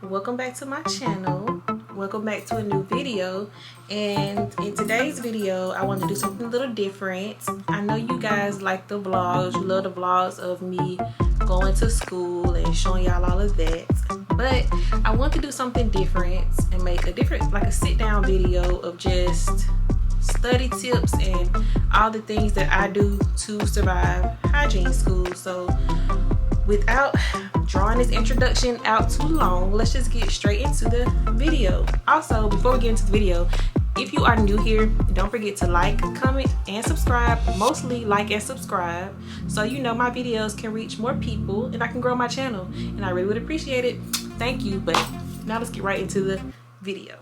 Welcome back to my channel. Welcome back to a new video. And in today's video, I want to do something a little different. I know you guys like the vlogs. You love the vlogs of me going to school and showing y'all all of that. But I want to do something different and make a different, like a sit down video of just study tips and all the things that I do to survive hygiene school. So without drawing this introduction out too long, let's just get straight into the video. Also, before we get into the video, if you are new here, don't forget to like, comment, and subscribe. Mostly like and subscribe, so you know my videos can reach more people and I can grow my channel, and I really would appreciate it. Thank you. But now let's get right into the video.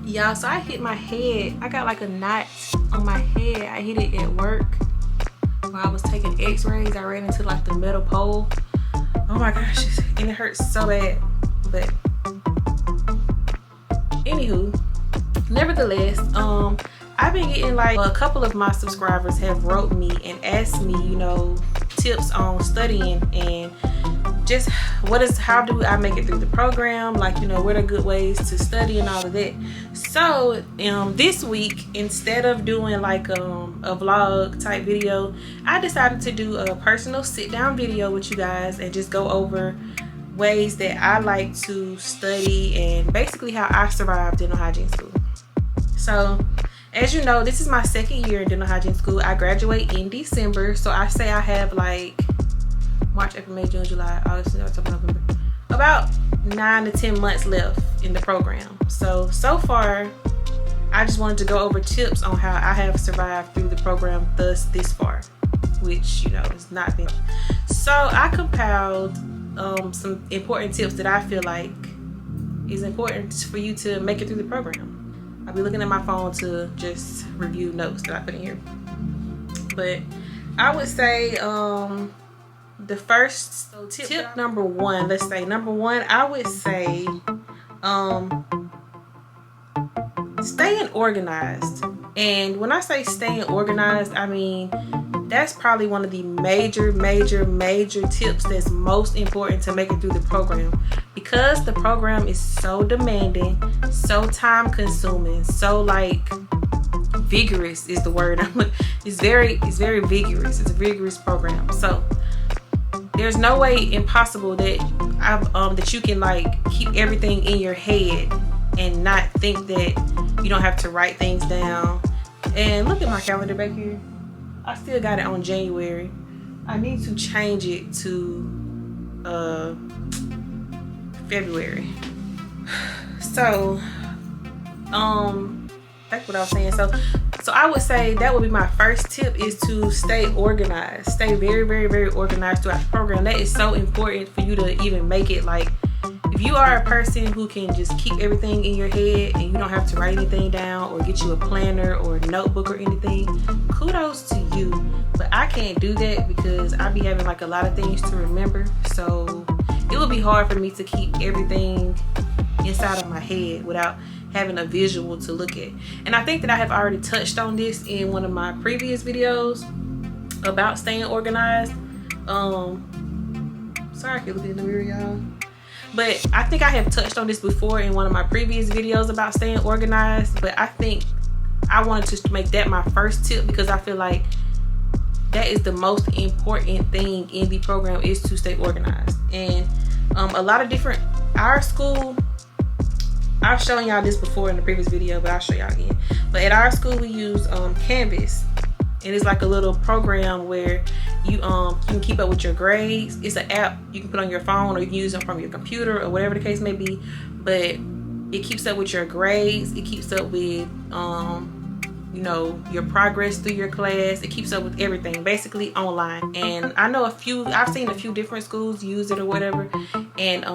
Y'all, so I hit my head. I got like a knot on my head. I hit it at work while I was taking x-rays. I ran into like the metal pole. Oh my gosh, and it hurts so bad. But anywho, nevertheless, I've been getting like a couple of my subscribers have wrote me and asked me, you know, tips on studying and just how do I make it through the program, like, you know, what are good ways to study and all of that. So this week, instead of doing like a vlog type video, I decided to do a personal sit down video with you guys and just go over ways that I like to study and basically how I survived dental hygiene school. So as you know, this is my second year in dental hygiene school. I graduate in December, so I say I have like March, April, May, June, July, August, September, November, about 9 to 10 months left in the program. So far, I just wanted to go over tips on how I have survived through the program this far, which, you know, has not been. So I compiled some important tips that I feel like is important for you to make it through the program. I'll be looking at my phone to just review notes that I put in here. But I would say the first tip number one, let's say number one, I would say staying organized. And when I say staying organized, I mean that's probably one of the major tips that's most important to make it through the program, because the program is so demanding, so time consuming, so like vigorous is the word. It's very vigorous. It's a vigorous program. So there's no way impossible that that you can like keep everything in your head and not think that you don't have to write things down. And look at my calendar back here. I still got it on January. I need to change it to February. So that's what I was saying. So I would say that would be my first tip, is to stay organized. Stay very organized throughout the program. That is so important for you to even make it. Like, if you are a person who can just keep everything in your head and you don't have to write anything down or get you a planner or a notebook or anything, kudos to you. But I can't do that because I be having like a lot of things to remember. So it would be hard for me to keep everything inside of my head without having a visual to look at. And I think that I have already touched on this in one of my previous videos about staying organized. Sorry I keep looking in the mirror, y'all. But I think I have touched on this before in one of my previous videos about staying organized. But I think I wanted to make that my first tip because I feel like that is the most important thing in the program, is to stay organized. And a lot of different, our school, I've shown y'all this before in the previous video, but I'll show y'all again. But at our school we use Canvas, and it's like a little program where you can keep up with your grades. It's an app you can put on your phone, or you can use it from your computer, or whatever the case may be. But it keeps up with your grades. It keeps up with you know, your progress through your class. It keeps up with everything basically online. And I know I've seen a few different schools use it or whatever, and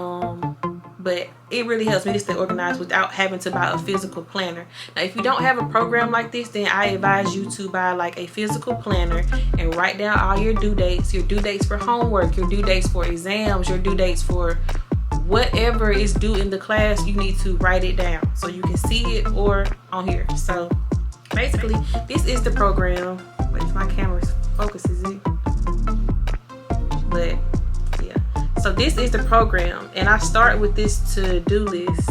but it really helps me to stay organized without having to buy a physical planner. Now, if you don't have a program like this, then I advise you to buy like a physical planner and write down all your due dates for homework, your due dates for exams, your due dates for whatever is due in the class. You need to write it down so you can see it, or on here. So basically, this is the program. Wait, if my camera focuses it. But yeah. So this is the program, and I start with this to-do list.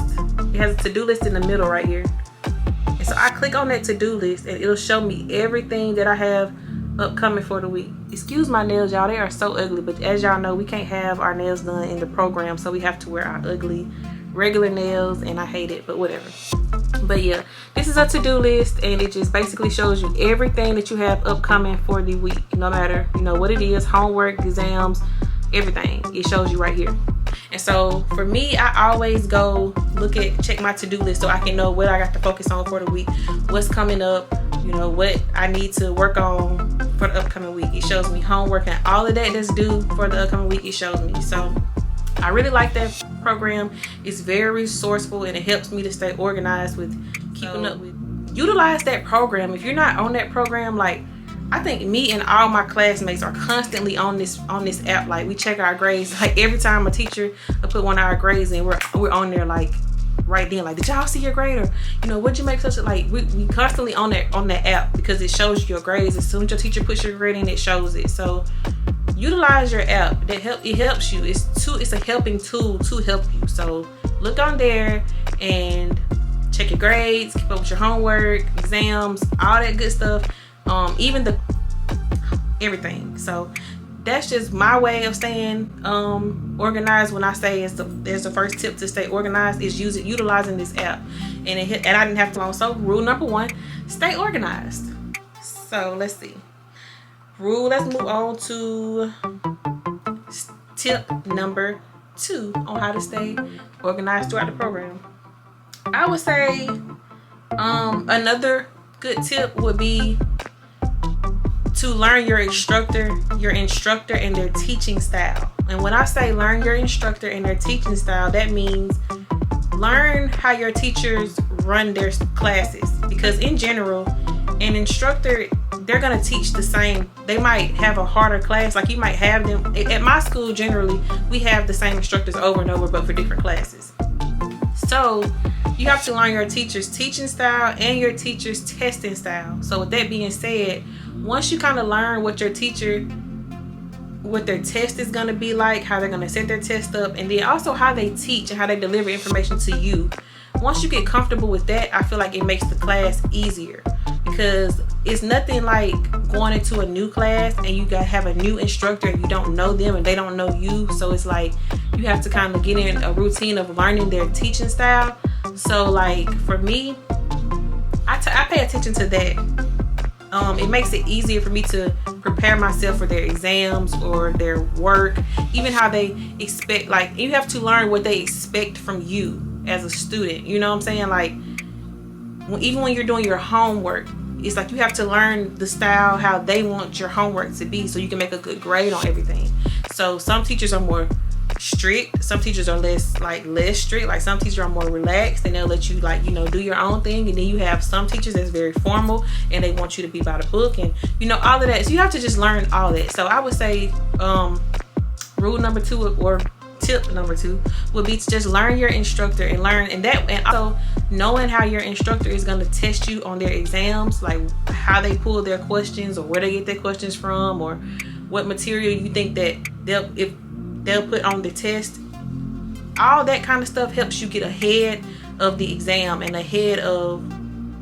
It has a to-do list in the middle right here. And so I click on that to-do list, and it'll show me everything that I have upcoming for the week. Excuse my nails, y'all, they are so ugly, but as y'all know, we can't have our nails done in the program, so we have to wear our ugly regular nails, and I hate it, but whatever. But yeah, this is a to-do list, and it just basically shows you everything that you have upcoming for the week, no matter, you know, what it is, homework, exams, everything. It shows you right here. And so for me, I always go check my to-do list so I can know what I got to focus on for the week, what's coming up, you know, what I need to work on for the upcoming week. It shows me homework and all of that that's due for the upcoming week. It shows me. So I really like that program. It's very resourceful, and it helps me to stay organized with keeping up with. Utilize that program. If you're not on that program, like, I think me and all my classmates are constantly on this app. Like, we check our grades. Like, every time a teacher will put one of our grades in, we're on there, like, right then, like, did y'all see your grade? Or, you know, what'd you make such a, like, we constantly on that app, because it shows you your grades. As soon as your teacher puts your grade in, it shows it. So utilize your app. It helps you. It's a helping tool to help you. So look on there and check your grades, keep up with your homework, exams, all that good stuff. Even everything. So that's just my way of staying organized. When I say there's the first tip to stay organized, is utilizing this app, and I didn't have to long. So rule number 1, stay organized. So let's see. Let's move on to tip number 2 on how to stay organized throughout the program. I would say another good tip would be to learn your instructor and their teaching style. And when I say learn your instructor and their teaching style, that means learn how your teachers run their classes. Because in general, an instructor, they're gonna teach the same. They might have a harder class. Like, you might have them at my school. Generally, we have the same instructors over and over, but for different classes. So you have to learn your teacher's teaching style and your teacher's testing style. So with that being said, once you kind of learn what their test is going to be like, how they're going to set their test up, and then also how they teach and how they deliver information to you, once you get comfortable with that, I feel like it makes the class easier. Because it's nothing like going into a new class and you gotta have a new instructor and you don't know them and they don't know you. So it's like you have to kind of get in a routine of learning their teaching style. So like for me, I pay attention to that. It makes it easier for me to prepare myself for their exams or their work, even how they expect. Like, you have to learn what they expect from you as a student. You know what I'm saying? Like, even when you're doing your homework, it's like you have to learn the style, how they want your homework to be, so you can make a good grade on everything. So some teachers are more strict, some teachers are less strict. Like, some teachers are more relaxed and they'll let you, like, you know, do your own thing. And then you have some teachers that's very formal and they want you to be by the book, and you know, all of that. So you have to just learn all that. So I would say rule number 2, or tip number 2, would be to just learn your instructor and also knowing how your instructor is going to test you on their exams, like how they pull their questions or where they get their questions from, or what material you think that they'll put on the test. All that kind of stuff helps you get ahead of the exam and ahead of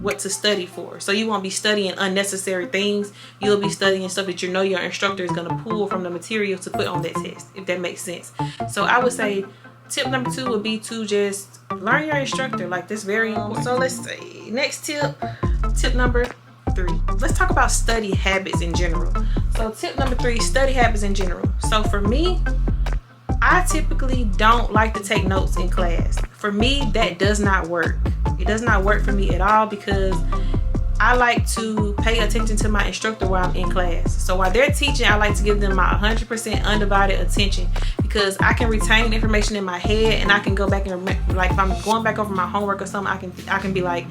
what to study for. So you won't be studying unnecessary things. You'll be studying stuff that you know your instructor is going to pull from the material to put on that test, if that makes sense. So I would say tip number 2 would be to just learn your instructor. Like, that's very important. So let's see. Next tip number 3. Let's talk about study habits in general. So tip number 3, study habits in general. So for me, I typically don't like to take notes in class. For me, that does not work. It does not work for me at all, because I like to pay attention to my instructor while I'm in class. So while they're teaching, I like to give them my 100% undivided attention, because I can retain information in my head and I can go back and remember. Like, if I'm going back over my homework or something, I can be like,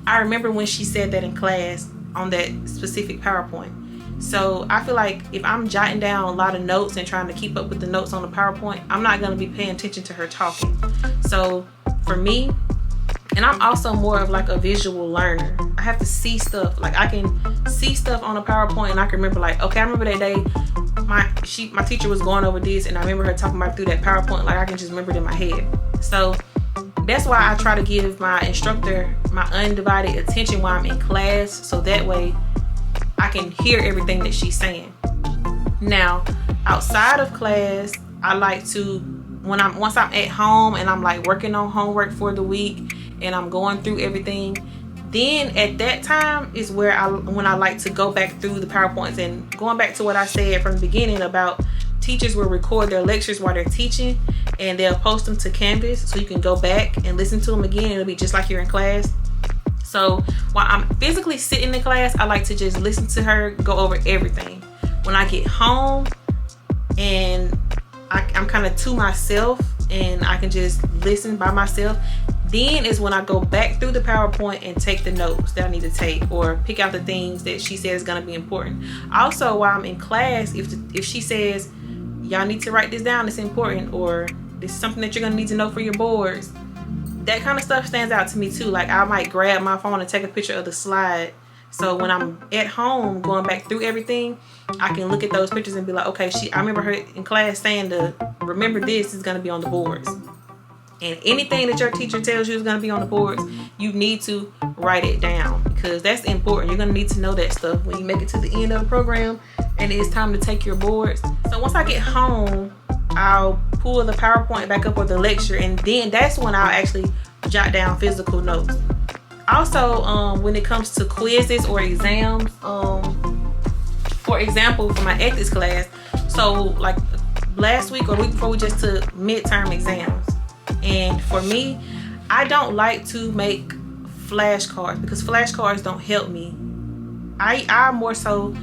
I remember when she said that in class on that specific PowerPoint. So I feel like if I'm jotting down a lot of notes and trying to keep up with the notes on the PowerPoint, I'm not going to be paying attention to her talking. So for me, and I'm also more of like a visual learner, I have to see stuff. Like, I can see stuff on a PowerPoint and I can remember, like, okay, I remember that day my teacher was going over this, and I remember her talking about through that PowerPoint, like I can just remember it in my head. So that's why I try to give my instructor my undivided attention while I'm in class, so that way I can hear everything that she's saying. Now, outside of class, I like to, once I'm at home and I'm like working on homework for the week and I'm going through everything, then at that time is when I like to go back through the PowerPoints. And going back to what I said from the beginning about teachers will record their lectures while they're teaching and they'll post them to Canvas, so you can go back and listen to them again. It'll be just like you're in class. So while I'm physically sitting in class, I like to just listen to her go over everything. When I get home and I'm kind of to myself and I can just listen by myself, then is when I go back through the PowerPoint and take the notes that I need to take, or pick out the things that she says is going to be important. Also, while I'm in class, if she says, y'all need to write this down, it's important, or this is something that you're going to need to know for your boards, that kind of stuff stands out to me too. Like I might grab my phone and take a picture of the slide. So when I'm at home going back through everything, I can look at those pictures and be like, okay, I remember her in class saying to remember this is going to be on the boards. And anything that your teacher tells you is going to be on the boards, you need to write it down, because that's important. You're going to need to know that stuff when you make it to the end of the program and it's time to take your boards. So once I get home, I'll pull the PowerPoint back up or the lecture, and then that's when I'll actually jot down physical notes. Also, when it comes to quizzes or exams, for example, for my ethics class, so like last week or week before, we just took midterm exams. And for me, I don't like to make flashcards because flashcards don't help me. I more so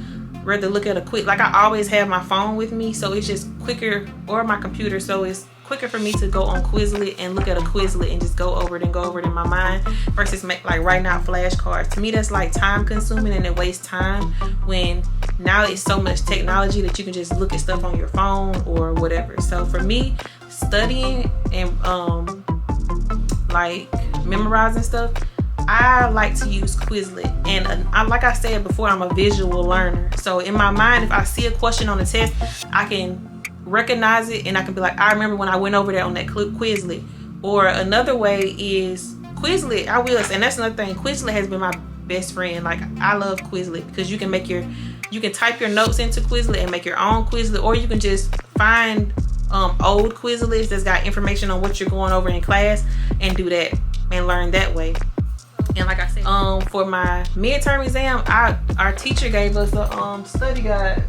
rather look at a quick, like I always have my phone with me, so it's just quicker, or my computer, so it's quicker for me to go on Quizlet and look at a Quizlet and just go over it in my mind versus like writing out flashcards. To me, that's like time consuming and it wastes time, when now it's so much technology that you can just look at stuff on your phone or whatever. So for me, studying and like memorizing stuff, I like to use Quizlet. And like I said before, I'm a visual learner. So in my mind, if I see a question on the test, I can recognize it and I can be like, I remember when I went over there on that Quizlet. Or another way is Quizlet. And that's another thing, Quizlet has been my best friend. Like I love Quizlet because you can type your notes into Quizlet and make your own Quizlet, or you can just find old Quizlets that's got information on what you're going over in class and do that and learn that way. And like I said, for my midterm exam, our teacher gave us a study guide.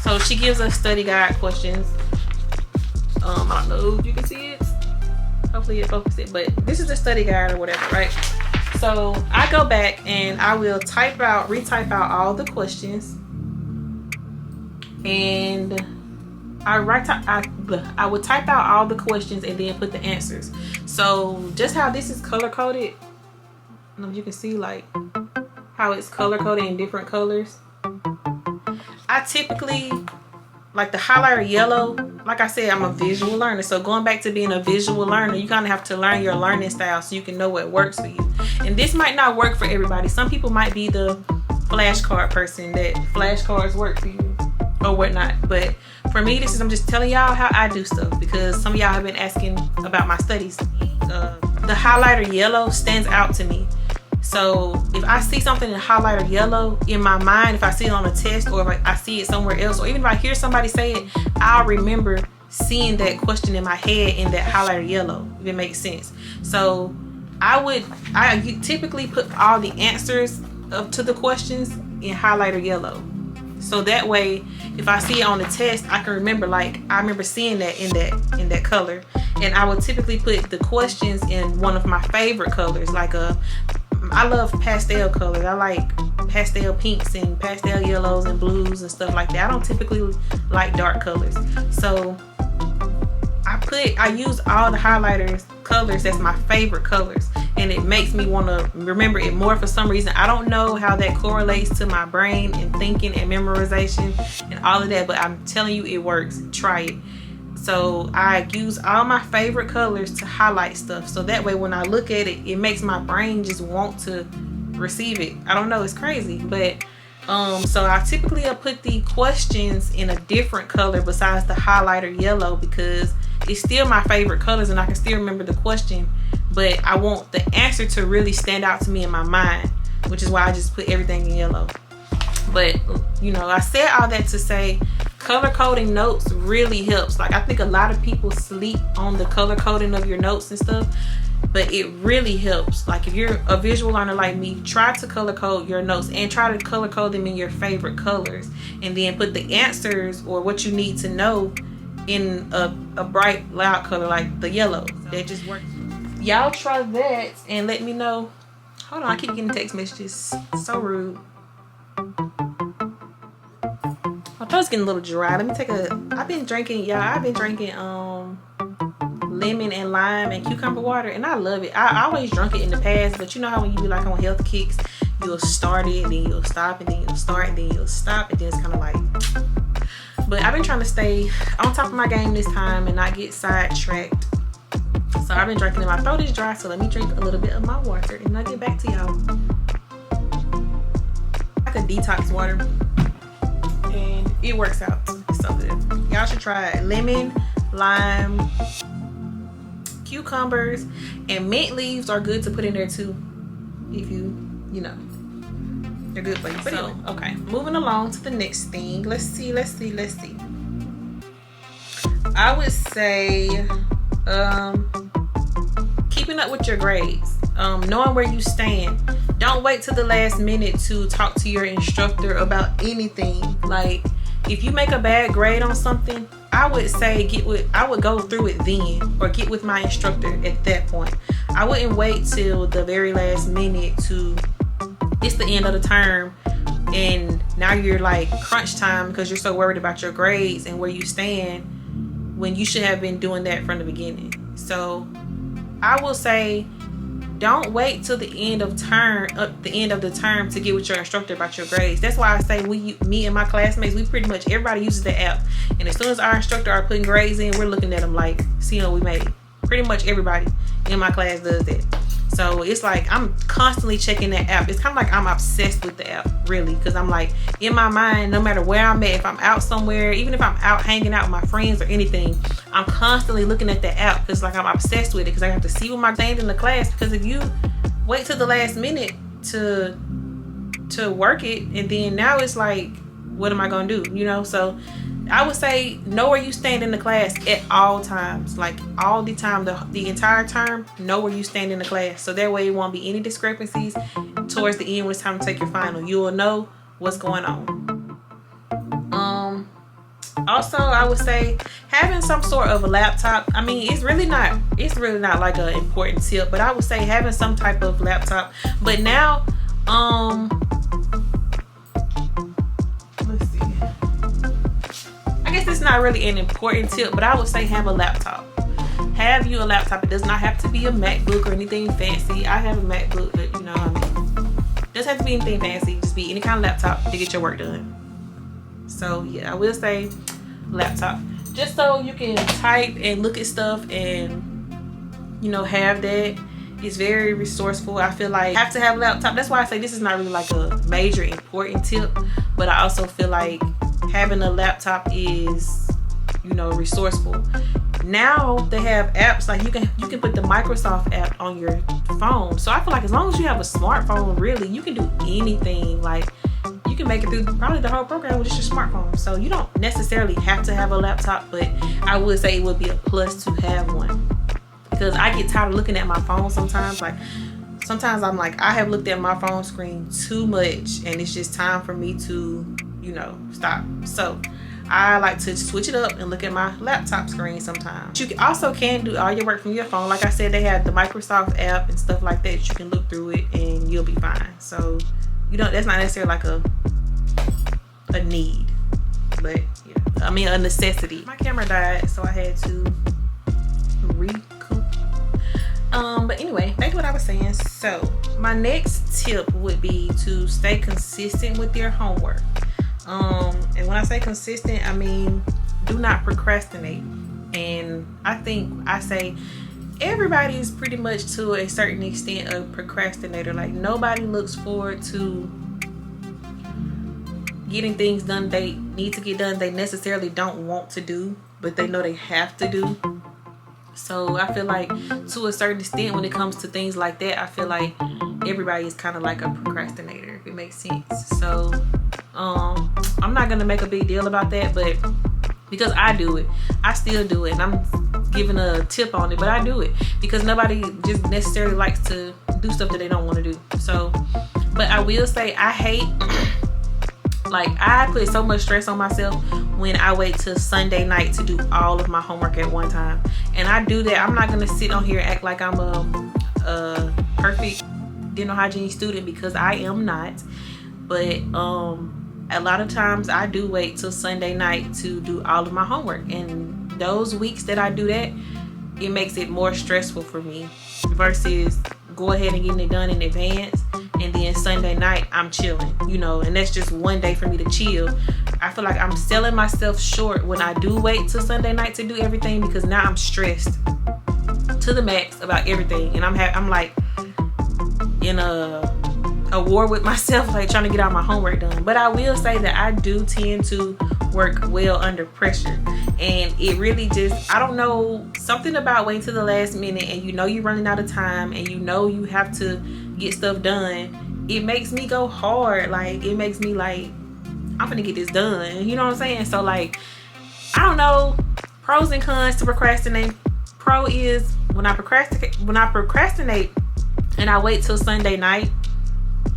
So she gives us study guide questions. I don't know if you can see it. Hopefully it focuses it, but this is the study guide or whatever, right? So I go back and I will retype out all the questions, and I would type out all the questions and then put the answers. So just how this is color coded, I don't know if you can see like how it's color coded in different colors. I typically like the highlighter yellow. Like I said, I'm a visual learner. So going back to being a visual learner, you kind of have to learn your learning style so you can know what works for you. And this might not work for everybody. Some people might be the flashcard person that flashcards work for you or whatnot. But for me, I'm just telling y'all how I do stuff, because some of y'all have been asking about my studies. The highlighter yellow stands out to me. So if I see something in highlighter yellow in my mind, if I see it on a test, or if I see it somewhere else, or even if I hear somebody say it, I'll remember seeing that question in my head in that highlighter yellow, if it makes sense. So I typically put all the answers to the questions in highlighter yellow. So that way, if I see it on the test, I can remember, like, I remember seeing that in that color. And I would typically put the questions in one of my favorite colors, like I love pastel colors. I like pastel pinks and pastel yellows and blues and stuff like that. I don't typically like dark colors. So I use all the highlighters colors that's my favorite colors, and it makes me want to remember it more for some reason. I don't know how that correlates to my brain and thinking and memorization and all of that, but I'm telling you it works. Try it. So I use all my favorite colors to highlight stuff, so that way when I look at it, it makes my brain just want to receive it. I don't know, it's crazy, but So I typically put the questions in a different color besides the highlighter yellow, because it's still my favorite colors and I can still remember the question, but I want the answer to really stand out to me in my mind, which is why I just put everything in yellow. But you know, I said all that to say color coding notes really helps. Like, I think a lot of people sleep on the color coding of your notes and stuff, but it really helps. Like, if you're a visual learner like me, try to color code your notes and try to color code them in your favorite colors, and then put the answers or what you need to know in a bright, loud color like the yellow. That just works. Y'all try that and let me know. Hold on, I keep getting text messages. So rude. My throat's getting a little dry. Let me take a, I've been drinking lemon and lime and cucumber water, and I love it. I always drunk it in the past, but you know how when you be like on health kicks, you'll start it and then you'll stop, and then you'll start and then you'll stop, and then it's kind of like, but I've been trying to stay on top of my game this time and not get sidetracked. So I've been drinking it. My throat is dry, so let me drink a little bit of my water and I'll get back to y'all. Like a detox water, and it works out. It's so good. Y'all should try it. Lemon, lime, cucumbers, and mint leaves are good to put in there too, if you know, they're good for you. So okay, moving along to the next thing. Let's see. I would say keeping up with your grades, knowing where you stand. Don't wait till the last minute to talk to your instructor about anything. Like, if you make a bad grade on something, I would say I would go through it then, or get with my instructor at that point. I wouldn't wait till the very last minute to, it's the end of the term and now you're like crunch time because you're so worried about your grades and where you stand, when you should have been doing that from the beginning. So I will say, don't wait till the end of the term to get with your instructor about your grades. That's why I say me and my classmates, we pretty much, everybody uses the app, and as soon as our instructor are putting grades in, we're looking at them like, seeing what we made. Pretty much everybody in my class does that. So it's like I'm constantly checking that app. It's kind of like I'm obsessed with the app, really, because I'm like, in my mind, no matter where I'm at, if I'm out somewhere, even if I'm out hanging out with my friends or anything, I'm constantly looking at the app because like I'm obsessed with it, because I have to see what my saying in the class. Because if you wait till the last minute to work it, and then now it's like, what am I gonna do? You know, so I would say know where you stand in the class at all times, like all the time, the entire term. Know where you stand in the class, so that way it won't be any discrepancies towards the end when it's time to take your final. You will know what's going on. Also, I would say having some sort of a laptop. I mean, it's really not like an important tip, but I would say having some type of laptop. But now, let's see. I guess it's not really an important tip, but I would say have a laptop. Have you a laptop. It does not have to be a MacBook or anything fancy. I have a MacBook, but you know what I mean. It doesn't have to be anything fancy. Just be any kind of laptop to get your work done. So yeah, I will say laptop, just so you can type and look at stuff, and you know, have that. It's very resourceful. I feel like I have to have a laptop. That's why I say this is not really like a major important tip, but I also feel like having a laptop is, you know, resourceful. Now they have apps like you can put the Microsoft app on your phone. So I feel like as long as you have a smartphone, really, you can do anything. Like, you can make it through probably the whole program with just your smartphone. So you don't necessarily have to have a laptop, but I would say it would be a plus to have one, because I get tired of looking at my phone sometimes. Like, sometimes I'm like, I have looked at my phone screen too much, and it's just time for me to, you know, stop. So I like to switch it up and look at my laptop screen sometimes. You also can do all your work from your phone. Like I said, they have the Microsoft app and stuff like that. You can look through it and you'll be fine. So you don't, that's not necessarily like a need, but yeah, I mean a necessity. My camera died, so I had to recoup. But anyway, back to what I was saying. So my next tip would be to stay consistent with your homework. And when I say consistent, I mean do not procrastinate. And I say everybody is pretty much to a certain extent a procrastinator. Like, nobody looks forward to getting things done they need to get done, they necessarily don't want to do, but they know they have to do. So I feel like to a certain extent, when it comes to things like that, I feel like everybody is kind of like a procrastinator, if it makes sense. So I'm not gonna make a big deal about that, but because I do it, I still do it, and I'm giving a tip on it, but I do it because nobody just necessarily likes to do stuff that they don't want to do. So, but I will say I hate like I put so much stress on myself when I wait till Sunday night to do all of my homework at one time. And I do that. I'm not gonna sit on here and act like I'm a perfect dental hygiene student, because I am not. But a lot of times I do wait till Sunday night to do all of my homework, and those weeks that I do that, it makes it more stressful for me versus go ahead and getting it done in advance, and then Sunday night I'm chilling, you know, and that's just one day for me to chill. I feel like I'm selling myself short when I do wait till Sunday night to do everything, because now I'm stressed to the max about everything, and I'm like in a war with myself, like trying to get all my homework done. But I will say that I do tend to work well under pressure, and it really just, I don't know, something about waiting to the last minute and you know you're running out of time and you know you have to get stuff done, it makes me go hard. Like it makes me like, I'm gonna get this done, you know what I'm saying? So like, I don't know, pros and cons to procrastinate. Pro is when I procrastinate and I wait till Sunday night,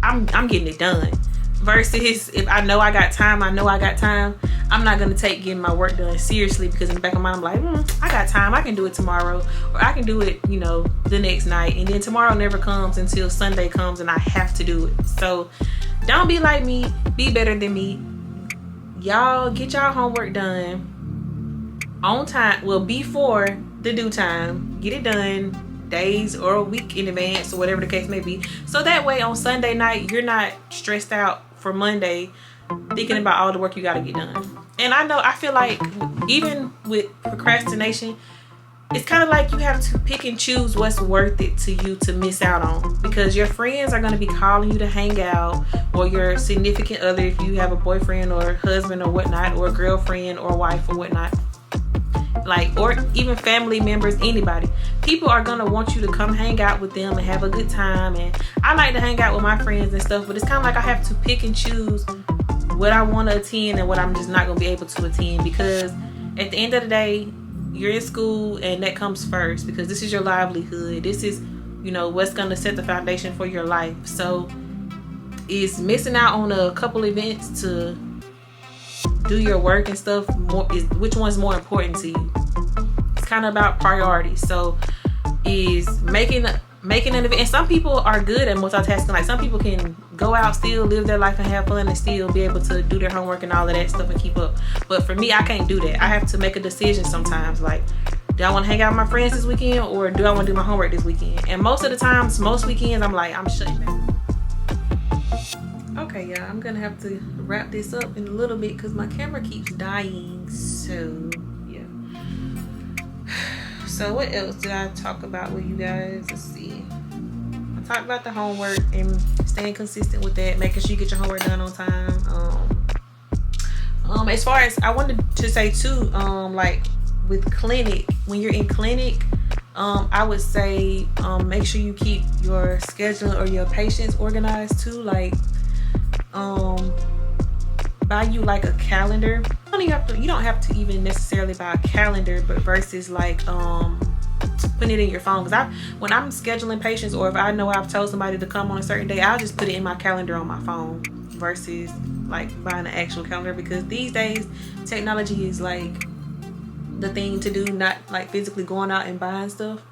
I'm getting it done. Versus if I know I got time, I'm not gonna take getting my work done seriously, because in the back of my mind I'm like, I got time, I can do it tomorrow, or I can do it, you know, the next night. And then tomorrow never comes until Sunday comes and I have to do it. So don't be like me, be better than me. Y'all get y'all homework done on time, well, before the due time. Get it done days or a week in advance, or whatever the case may be, so that way on Sunday night you're not stressed out for Monday thinking about all the work you got to get done. And I feel like even with procrastination, it's kind of like you have to pick and choose what's worth it to you to miss out on, because your friends are going to be calling you to hang out, or your significant other, if you have a boyfriend or husband or whatnot, or a girlfriend or wife or whatnot, like, or even family members, anybody. People are gonna want you to come hang out with them and have a good time. And I like to hang out with my friends and stuff, but it's kind of like I have to pick and choose what I want to attend and what I'm just not gonna be able to attend, because at the end of the day, you're in school and that comes first, because this is your livelihood. This is, you know, what's gonna set the foundation for your life. So is missing out on a couple events to do your work and stuff which one's more important to you? It's kind of about priorities. So is making an event, and some people are good at multitasking. Like some people can go out, still live their life and have fun, and still be able to do their homework and all of that stuff and keep up. But for me, I can't do that. I have to make a decision sometimes, like, do I want to hang out with my friends this weekend, or do I want to do my homework this weekend? And most of the times, most weekends, I'm like, I'm shutting down. Okay, y'all, I'm gonna have to wrap this up in a little bit because my camera keeps dying. So yeah, so what else did I talk about with you guys? Let's see, I talked about the homework and staying consistent with that, making sure you get your homework done on time. As far as, I wanted to say too, like with clinic, when you're in clinic, I would say make sure you keep your schedule or your patients organized too. Like buy you like a calendar. You don't have to even necessarily buy a calendar, but versus like putting it in your phone. Because when I'm scheduling patients, or if I know I've told somebody to come on a certain day, I'll just put it in my calendar on my phone versus like buying an actual calendar, because these days technology is like the thing to do, not like physically going out and buying stuff.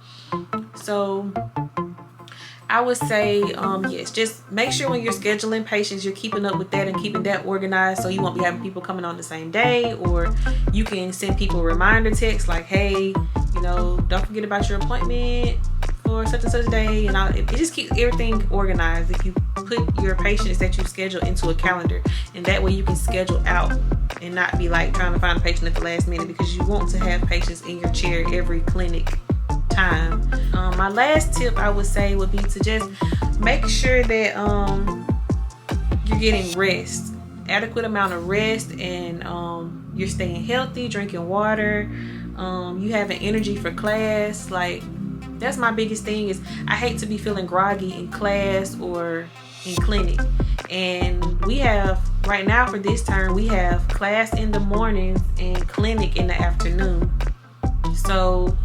So I would say, yes, just make sure when you're scheduling patients, you're keeping up with that and keeping that organized, so you won't be having people coming on the same day. Or you can send people reminder texts like, hey, you know, don't forget about your appointment for such and such day. And it just keeps everything organized if you put your patients that you schedule into a calendar, and that way you can schedule out and not be like trying to find a patient at the last minute, because you want to have patients in your chair every clinic time. My last tip I would say would be to just make sure that you're getting rest. adequate amount of rest, and you're staying healthy, drinking water, you having energy for class. Like, that's my biggest thing. Is I hate to be feeling groggy in class or in clinic. And we have, right now for this term, we have class in the mornings and clinic in the afternoon. So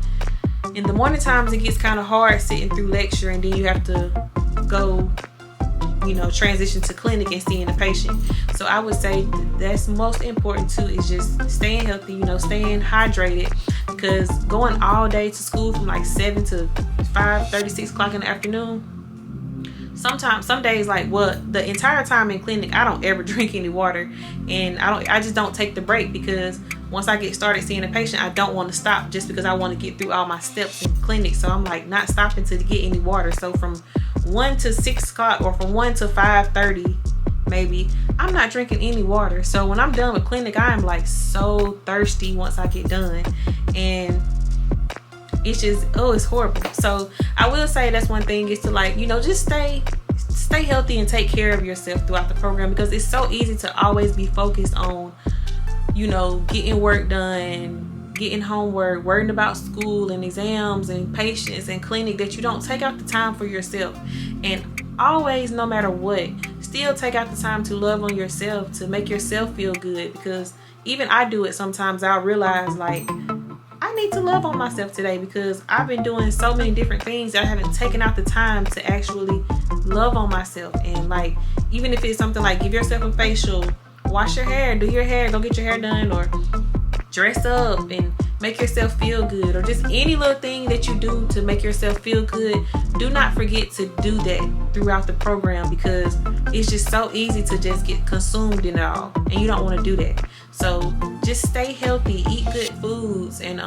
in the morning times, it gets kind of hard sitting through lecture, and then you have to go, you know, transition to clinic and seeing the patient. So I would say that's most important too, is just staying healthy, you know, staying hydrated, because going all day to school from like 7 to 5:30, 6 o'clock in the afternoon, sometimes, some days, like, well, the entire time in clinic, I don't ever drink any water, and I just don't take the break, because once I get started seeing a patient, I don't want to stop just because I want to get through all my steps in clinic. So I'm like not stopping to get any water. So from 1 to 6 o'clock, or from 1 to 5:30 maybe, I'm not drinking any water. So when I'm done with clinic, I am like so thirsty once I get done, and it's just, oh, it's horrible. So I will say that's one thing, is to, like, you know, just stay healthy and take care of yourself throughout the program, because it's so easy to always be focused on, you know, getting work done, getting homework, worrying about school and exams and patients and clinic, that you don't take out the time for yourself. And always, no matter what, still take out the time to love on yourself, to make yourself feel good, because even I do it sometimes. I'll realize, like, I need to love on myself today, because I've been doing so many different things that I haven't taken out the time to actually love on myself. And, like, even if it's something like give yourself a facial, wash your hair, do your hair, go get your hair done, or dress up and make yourself feel good, or just any little thing that you do to make yourself feel good, do not forget to do that throughout the program, because it's just so easy to just get consumed in it all, and you don't want to do that. So just stay healthy, eat good foods, and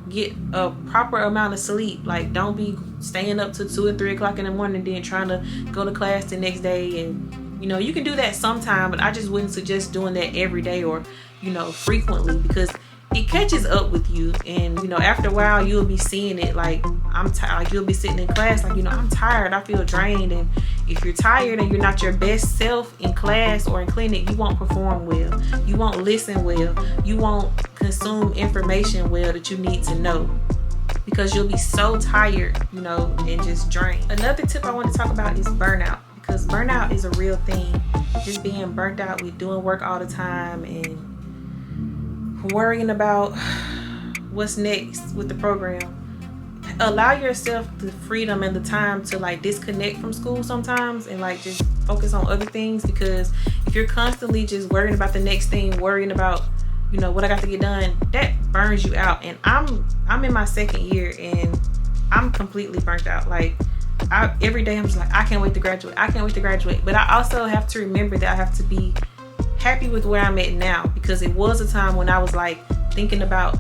get a proper amount of sleep. Like, don't be staying up to 2 and 3 o'clock in the morning, then trying to go to class the next day. And, you know, you can do that sometime, but I just wouldn't suggest doing that every day, or, you know, frequently, because it catches up with you. And, you know, after a while, you'll be seeing it. Like, I'm tired. Like, you'll be sitting in class like, you know, I'm tired, I feel drained. And if you're tired and you're not your best self in class or in clinic, you won't perform well, you won't listen well, you won't consume information well that you need to know, because you'll be so tired, you know, and just drained. Another tip I want to talk about is burnout, because burnout is a real thing. Just being burnt out with doing work all the time and worrying about what's next with the program. Allow yourself the freedom and the time to, like, disconnect from school sometimes, and, like, just focus on other things, because if you're constantly just worrying about the next thing, worrying about, you know, what I got to get done, that burns you out. And I'm in my 2nd year, and I'm completely burnt out. Like, every day I'm just like, I can't wait to graduate, I can't wait to graduate. But I also have to remember that I have to be happy with where I'm at now, because it was a time when I was, like, thinking about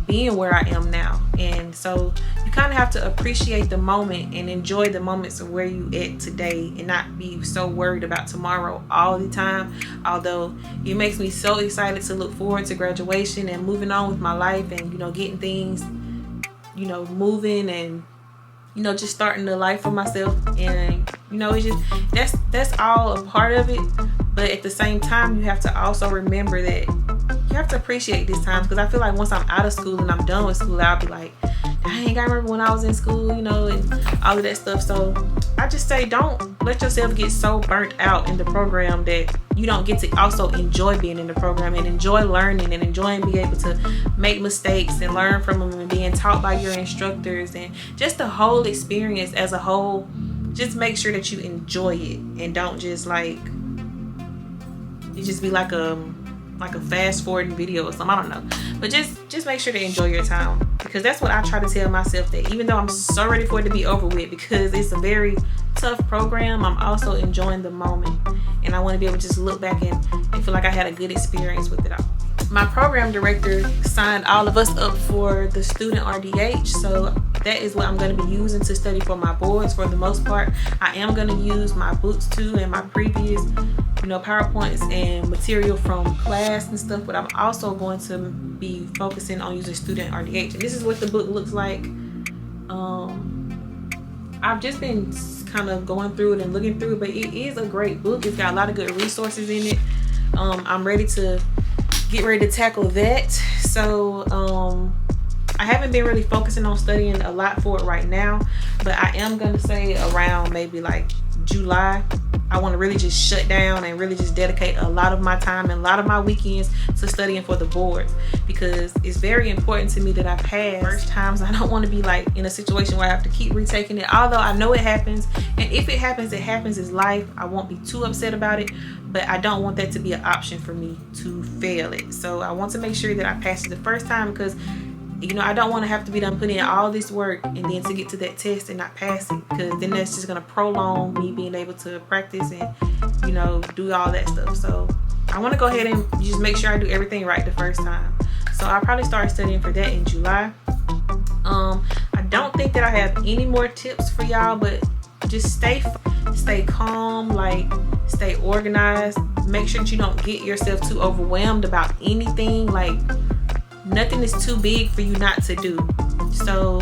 being where I am now. And so you kind of have to appreciate the moment and enjoy the moments of where you at today, and not be so worried about tomorrow all the time. Although it makes me so excited to look forward to graduation and moving on with my life, and, you know, getting things, you know, moving, and, you know, just starting the life for myself. And, you know, it's just, that's all a part of it. But at the same time, you have to also remember that you have to appreciate this time, because I feel like once I'm out of school and I'm done with school, I'll be like, dang, I remember when I was in school, you know, and all of that stuff. So I just say, don't let yourself get so burnt out in the program that you don't get to also enjoy being in the program, and enjoy learning, and enjoying being able to make mistakes and learn from them, and being taught by your instructors, and just the whole experience as a whole. Just make sure that you enjoy it, and don't just, like, it just be like a fast forwarding video or something. I don't know, but just make sure to enjoy your time, because that's what I try to tell myself, that even though I'm so ready for it to be over with, because it's a very tough program, I'm also enjoying the moment, and I want to be able to just look back and feel like I had a good experience with it all. My program director signed all of us up for the student RDH, so that is what I'm going to be using to study for my boards for the most part. I am going to use my books too, and my previous, you know, PowerPoints and material from class and stuff, but I'm also going to be focusing on using student RDH. And this is what the book looks like. I've just been kind of going through it and looking through it, but it is a great book. It's got a lot of good resources in it. I'm ready to get ready to tackle that. So I haven't been really focusing on studying a lot for it right now, but I am going to say around maybe like July, I want to really just shut down and really just dedicate a lot of my time and a lot of my weekends to studying for the boards, because it's very important to me that I've had first times. I don't want to be like in a situation where I have to keep retaking it, although I know it happens, and if it happens, it happens. It's life. I won't be too upset about it, but I don't want that to be an option for me to fail it. So I want to make sure that I pass it the first time, because you know, I don't want to have to be done putting in all this work and then to get to that test and not pass it, because then that's just going to prolong me being able to practice and, you know, do all that stuff. So I want to go ahead and just make sure I do everything right the first time. So I'll probably start studying for that in July. I don't think that I have any more tips for y'all, but just stay calm, like stay organized. Make sure that you don't get yourself too overwhelmed about anything. Like, nothing is too big for you not to do. So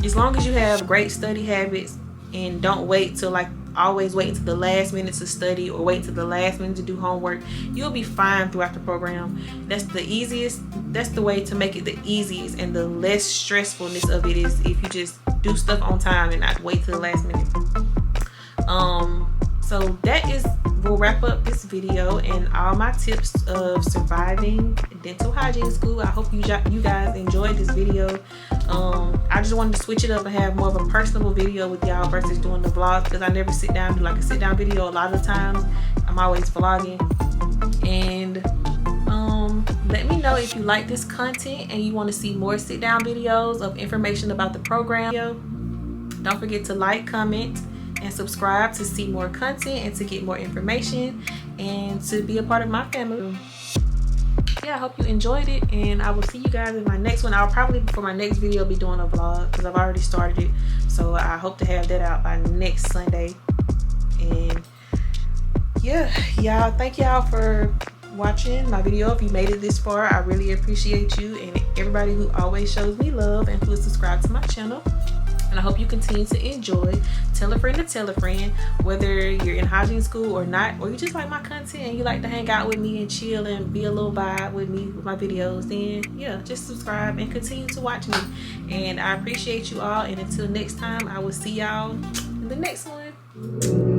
as long as you have great study habits and don't wait till like always wait until the last minute to study or wait till the last minute to do homework, you'll be fine throughout the program. That's the easiest, that's the way to make it the easiest, and the less stressfulness of it is if you just do stuff on time and not wait till the last minute. So that will wrap up this video and all my tips of surviving dental hygiene school. I hope you guys enjoyed this video. I just wanted to switch it up and have more of a personable video with y'all versus doing the vlogs, because I never sit down and do like a sit down video. A lot of the times I'm always vlogging. And let me know if you like this content and you want to see more sit down videos of information about the program. Don't forget to like, comment, and subscribe to see more content and to get more information and to be a part of my family. Yeah, I hope you enjoyed it, and I will see you guys in my next one. I'll probably, for my next video, be doing a vlog because I've already started it. So I hope to have that out by next Sunday. And yeah, y'all, thank y'all for watching my video. If you made it this far, I really appreciate you and everybody who always shows me love and who is subscribed to my channel. And I hope you continue to enjoy. Tell a friend to tell a friend, whether you're in hygiene school or not, or you just like my content and you like to hang out with me and chill and be a little vibe with me with my videos, then yeah, just subscribe and continue to watch me. And I appreciate you all, and until next time, I will see y'all in the next one.